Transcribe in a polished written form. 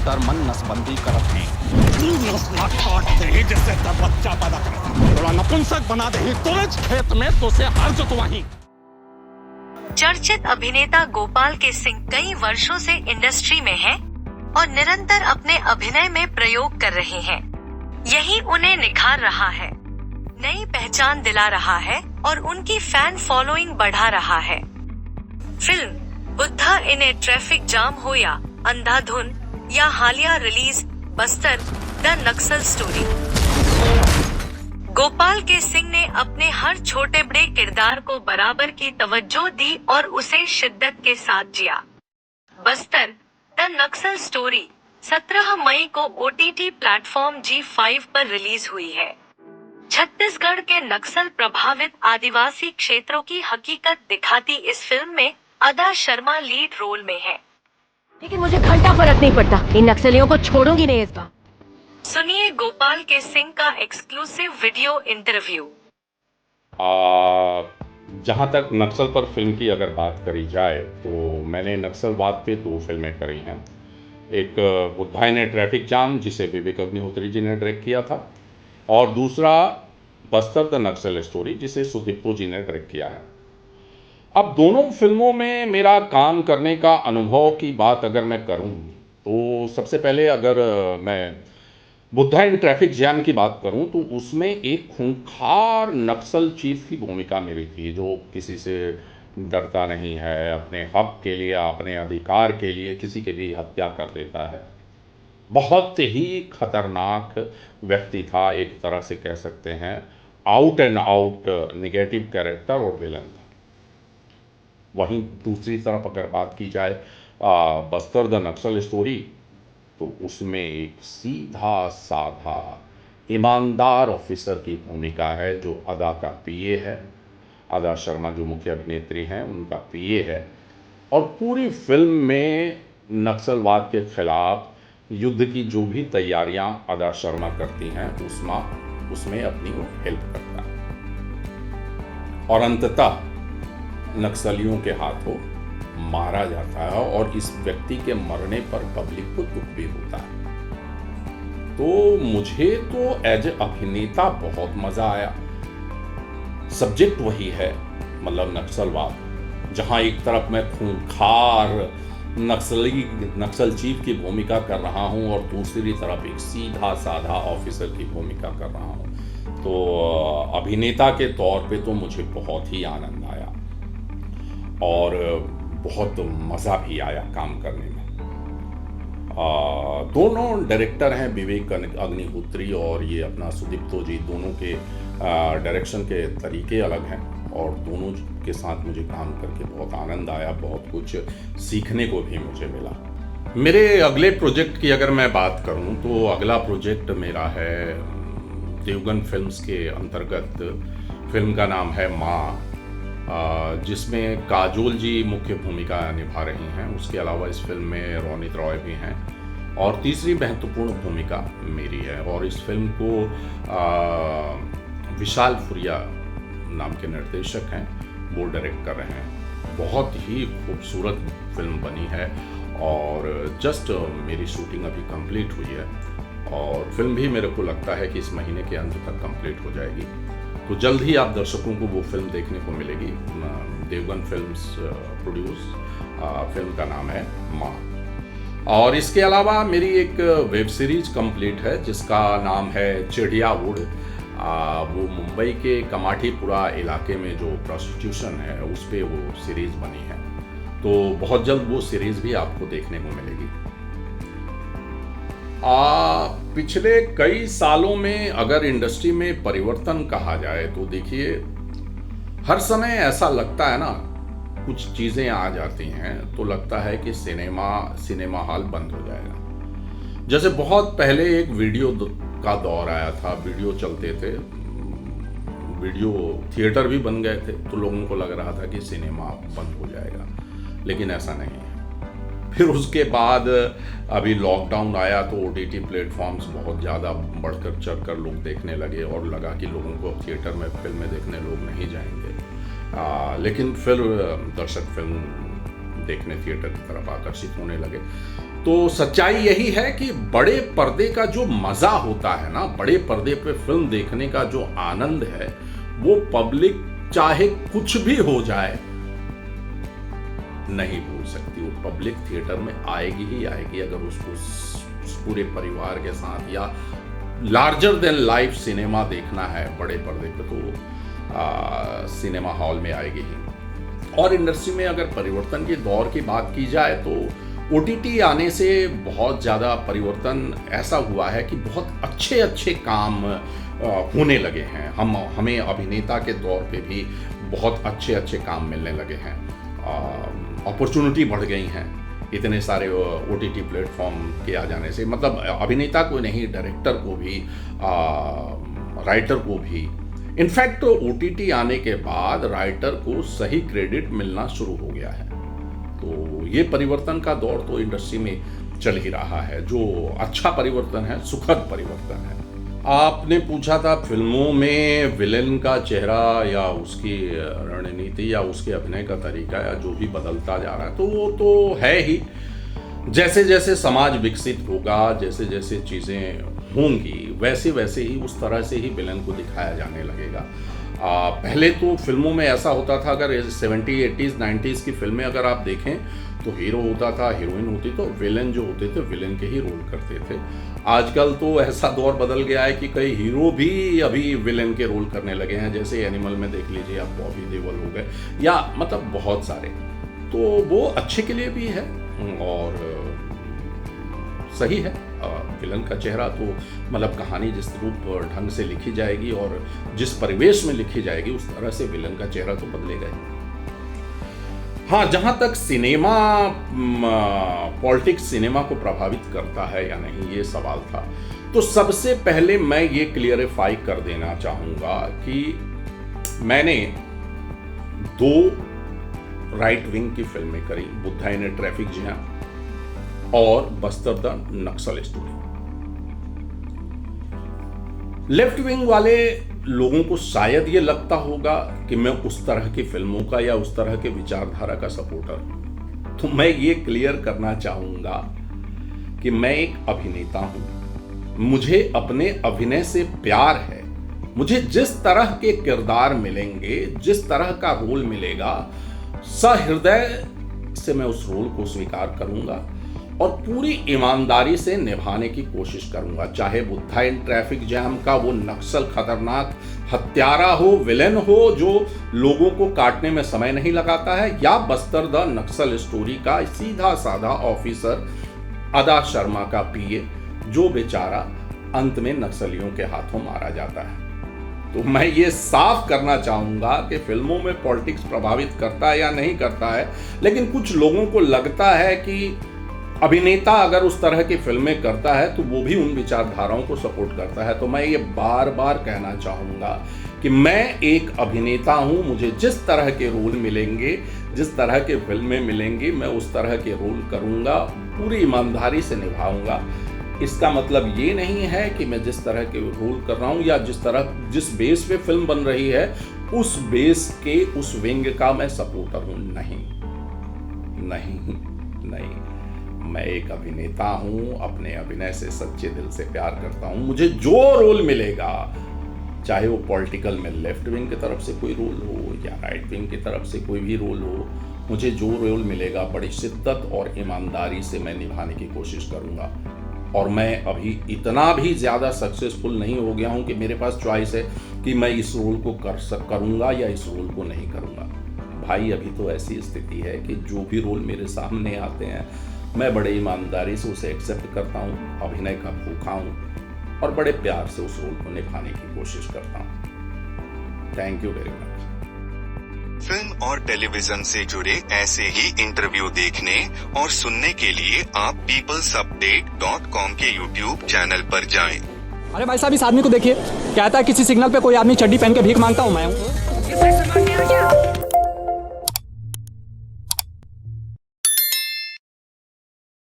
Doctor मन नसबंदी करत हैं। नस ना काट दे जैसे तब बच्चा पैदा करे, थोड़ा नपुंसक बना दे तुरंत खेत में तो से हर जोतवाही। चर्चित अभिनेता गोपाल के सिंह कई वर्षों से इंडस्ट्री में हैं और निरंतर अपने अभिनय में प्रयोग कर रहे हैं। यही उन्हें निखार रहा है, नई पहचान दिला रहा है और उनकी फैन फॉलोइंग बढ़ा रहा है। फिल्म बुद्धा इन ए ट्रैफिक जाम हो या अंधाधुन या हालिया release Bastar the Naxal story, Gopal के सिंह ने अपने हर छोटे बड़े किरदार को बराबर की तवज्जो दी और उसे शिद्दत के साथ जिया। बस्तर द नक्सल स्टोरी 17 मई को OTT प्लेटफॉर्म G5 पर रिलीज हुई है। छत्तीसगढ़ के नक्सल प्रभावित आदिवासी क्षेत्रों की हकीकत दिखाती इस फिल्म में अदा शर्मा लीड रोल में है। लेकिन मुझे घंटा फर्क नहीं पड़ता, इन नक्सलियों को छोड़ूंगी नहीं इस बार। सुनिए गोपाल के सिंह का एक्सक्लूसिव वीडियो इंटरव्यू। जहाँ तक नक्सल पर फिल्म की अगर बात करी जाए तो मैंने नक्सलवाद पे 2 फिल्में करी हैं। एक बुद्धा इन ए ट्रैफिक जाम जिसे विवेक अग्निहोत्री जी ने डायरेक्ट किया था, और दूसरा बस्तर द नक्सल स्टोरी जिसे सुदीप्तो जी ने डायरेक्ट किया है। अब दोनों फिल्मों में मेरा काम करने का अनुभव की बात अगर मैं करूं तो सबसे पहले अगर मैं बुद्धा इन ट्रैफिक जैम की बात करूं तो उसमें एक खूंखार नक्सल चीफ की भूमिका मेरी थी, जो किसी से डरता नहीं है, अपने हक के लिए, अपने अधिकार के लिए किसी की भी हत्या कर देता है। बहुत ही खतरनाक व्यक्ति था, एक तरह से कह सकते हैं out and out negative character और विलन था। वहीं दूसरी तरफ अगर बात की जाए बस्तर द नक्सल स्टोरी, तो उसमें एक सीधा साधा ईमानदार ऑफिसर की भूमिका है, जो अदा का पीए है। अदा शर्मा जो मुख्य अभिनेत्री हैं उनका पीए है, और पूरी फिल्म में नक्सलवाद के खिलाफ युद्ध की जो भी तैयारियां अदा शर्मा करती हैं उसमें अपनी वो हेल्प करता है, और अंततः नक्सलियों के हाथों मारा जाता है, और इस व्यक्ति के मरने पर पब्लिक को दुख भी होता है। तो मुझे तो एज ए अभिनेता बहुत मजा आया। सब्जेक्ट वही है, मतलब नक्सलवाद, जहां एक तरफ मैं खूंखार नक्सल चीफ की भूमिका कर रहा हूं और दूसरी तरफ एक सीधा साधा ऑफिसर की भूमिका कर रहा हूं। तो अभिनेता के तौर पे तो मुझे बहुत ही आनंद आया और बहुत मज़ा भी आया काम करने में। दोनों डायरेक्टर हैं विवेक अग्निहोत्री और ये अपना सुदीप्तो जी, दोनों के डायरेक्शन के तरीके अलग हैं, और दोनों के साथ मुझे काम करके बहुत आनंद आया, बहुत कुछ सीखने को भी मुझे मिला। मेरे अगले प्रोजेक्ट की अगर मैं बात करूं तो अगला प्रोजेक्ट मेरा है देवगन फिल्म्स के अंतर्गत। फिल्म का नाम है माँ, जिसमें काजोल जी मुख्य भूमिका निभा रही हैं। उसके अलावा इस फिल्म में रोनित रॉय भी हैं, और तीसरी महत्वपूर्ण भूमिका मेरी है। और इस फिल्म को विशाल फुरिया नाम के निर्देशक हैं, वो डायरेक्ट कर रहे हैं। बहुत ही खूबसूरत फिल्म बनी है, और जस्ट मेरी शूटिंग अभी कंप्लीट हुई है, और फिल्म भी मेरे को लगता है कि इस महीने के अंत तक कंप्लीट हो जाएगी। तो जल्द ही आप दर्शकों को वो फिल्म देखने को मिलेगी। देवगन फिल्म्स प्रोड्यूस, फिल्म का नाम है माँ। और इसके अलावा मेरी एक वेब सीरीज कंप्लीट है जिसका नाम है चिड़ियावुड। वो मुंबई के कमाठीपुरा इलाके में जो प्रोस्टिट्यूशन है उस पर वो सीरीज बनी है, तो बहुत जल्द वो सीरीज भी आपको देखने को मिलेगी। पिछले कई सालों में अगर इंडस्ट्री में परिवर्तन कहा जाए तो देखिए, हर समय ऐसा लगता है ना, कुछ चीज़ें आ जाती हैं तो लगता है कि सिनेमा हॉल बंद हो जाएगा। जैसे बहुत पहले एक वीडियो का दौर आया था, वीडियो चलते थे, वीडियो थिएटर भी बन गए थे, तो लोगों को लग रहा था कि सिनेमा बंद हो जाएगा, लेकिन ऐसा नहीं है। फिर उसके बाद अभी लॉकडाउन आया तो OTT प्लेटफॉर्म्स बहुत ज़्यादा बढ़कर चढ़कर लोग देखने लगे, और लगा कि लोगों को थिएटर में फिल्में देखने लोग नहीं जाएंगे, लेकिन फिर दर्शक फिल्म देखने थिएटर की तरफ आकर्षित होने लगे। तो सच्चाई यही है कि बड़े पर्दे का जो मजा होता है ना, बड़े पर्दे पे फिल्म देखने का जो आनंद है, वो पब्लिक चाहे कुछ भी हो जाए नहीं भूल सकती। वो पब्लिक थिएटर में आएगी ही आएगी अगर उसको पूरे परिवार के साथ या लार्जर देन लाइफ सिनेमा देखना है बड़े पर्दे पे, तो सिनेमा हॉल में आएगी ही। और इंडस्ट्री में अगर परिवर्तन के दौर की बात की जाए तो OTT आने से बहुत ज़्यादा परिवर्तन ऐसा हुआ है कि बहुत अच्छे अच्छे काम होने लगे हैं। हमें अभिनेता के तौर पे भी बहुत अच्छे अच्छे काम मिलने लगे हैं, अपॉर्चुनिटी बढ़ गई हैं इतने सारे OTT प्लेटफॉर्म के आ जाने से। मतलब अभिनेता को नहीं, डायरेक्टर को भी, राइटर को भी। इनफैक्ट OTT आने के बाद राइटर को सही क्रेडिट मिलना शुरू हो गया है। तो ये परिवर्तन का दौर तो इंडस्ट्री में चल ही रहा है, जो अच्छा परिवर्तन है, सुखद परिवर्तन है। आपने पूछा था फिल्मों में विलेन का चेहरा या उसकी रणनीति या उसके अभिनय का तरीका या जो भी बदलता जा रहा है, तो वो तो है ही। जैसे जैसे समाज विकसित होगा, जैसे जैसे चीज़ें होंगी, वैसे वैसे ही उस तरह से ही विलेन को दिखाया जाने लगेगा। पहले तो फिल्मों में ऐसा होता था, अगर 70s, 80s, 90s की फिल्में अगर आप देखें तो हीरो होता था, हीरोइन होती, तो विलेन जो होते थे विलेन के ही रोल करते थे। आजकल तो ऐसा दौर बदल गया है कि कई हीरो भी अभी विलेन के रोल करने लगे हैं। जैसे एनिमल में देख लीजिए आप, बॉबी देओल हो गए, या मतलब बहुत सारे। तो वो अच्छे के लिए भी है और सही है। विलन का चेहरा तो मतलब कहानी जिस रूप ढंग से लिखी जाएगी और जिस परिवेश में लिखी जाएगी उस तरह से विलन का चेहरा तो बदलेगा ही। हाँ, जहां तक सिनेमा, पॉलिटिक्स सिनेमा को प्रभावित करता है या नहीं, ये सवाल था। तो सबसे पहले मैं ये क्लियरिफाई कर देना चाहूंगा कि मैंने 2 राइट विंग की फिल्में करी, बुद्धा इन ए ट्रैफिक जैम और Bastar the Naxal story. Left wing वाले लोगों को शायद ये लगता होगा कि मैं उस तरह की फिल्मों का या उस तरह के विचारधारा का सपोर्टर हूं। तो मैं ये क्लियर करना चाहूंगा कि मैं एक अभिनेता हूं, मुझे अपने अभिनय से प्यार है। मुझे जिस तरह के किरदार मिलेंगे, जिस तरह का रोल मिलेगा, सहृदय से मैं उस रोल को स्वीकार करूंगा और पूरी ईमानदारी से निभाने की कोशिश करूंगा। चाहे बुद्धा इन ट्रैफिक जैम का वो नक्सल खतरनाक हत्यारा हो, विलेन हो जो लोगों को काटने में समय नहीं लगाता है, या बस्तर द नक्सल स्टोरी का सीधा साधा ऑफिसर अदा शर्मा का पीए जो बेचारा अंत में नक्सलियों के हाथों मारा जाता है। तो मैं ये साफ करना चाहूंगा कि फिल्मों में पॉलिटिक्स प्रभावित करता है या नहीं करता है, लेकिन कुछ लोगों को लगता है कि अभिनेता अगर उस तरह की फिल्में करता है तो वो भी उन विचारधाराओं को सपोर्ट करता है। तो मैं ये बार बार कहना चाहूँगा कि मैं एक अभिनेता हूँ, मुझे जिस तरह के रोल मिलेंगे, जिस तरह के फिल्में मिलेंगी, मैं उस तरह के रोल करूँगा, पूरी ईमानदारी से निभाऊंगा। इसका मतलब ये नहीं है कि मैं जिस तरह के रोल कर रहा हूँ या जिस बेस पे फिल्म बन रही है उस बेस के उस विंग का मैं सपोर्टर हूँ। नहीं, मैं एक अभिनेता हूं, अपने अभिनय से सच्चे दिल से प्यार करता हूं। मुझे जो रोल मिलेगा, चाहे वो पॉलिटिकल में लेफ्ट विंग की तरफ से कोई रोल हो या राइट विंग की तरफ से कोई भी रोल हो, मुझे जो रोल मिलेगा बड़ी शिद्दत और ईमानदारी से मैं निभाने की कोशिश करूंगा। और मैं अभी इतना भी ज़्यादा सक्सेसफुल नहीं हो गया हूं कि मेरे पास चॉइस है कि मैं इस रोल को करूंगा या इस रोल को नहीं करूंगा। भाई, अभी तो ऐसी स्थिति है कि जो भी रोल मेरे सामने आते हैं मैं बड़े ईमानदारी से उसे एक्सेप्ट करता हूँ, अभिनय का भूखा हूँ और बड़े प्यार से उस रोल को निभाने की कोशिश करता हूँ। Thank you very much. Film और टेलीविजन से जुड़े ऐसे ही इंटरव्यू देखने और सुनने के लिए आप peoplesupdate.com के YouTube चैनल पर जाएं। अरे भाई साहब, इस आदमी को देखिए, कहता है किसी सिग्नल पे कोई आदमी चड्डी पहन के भीख मांगता हूँ मैं हूँ।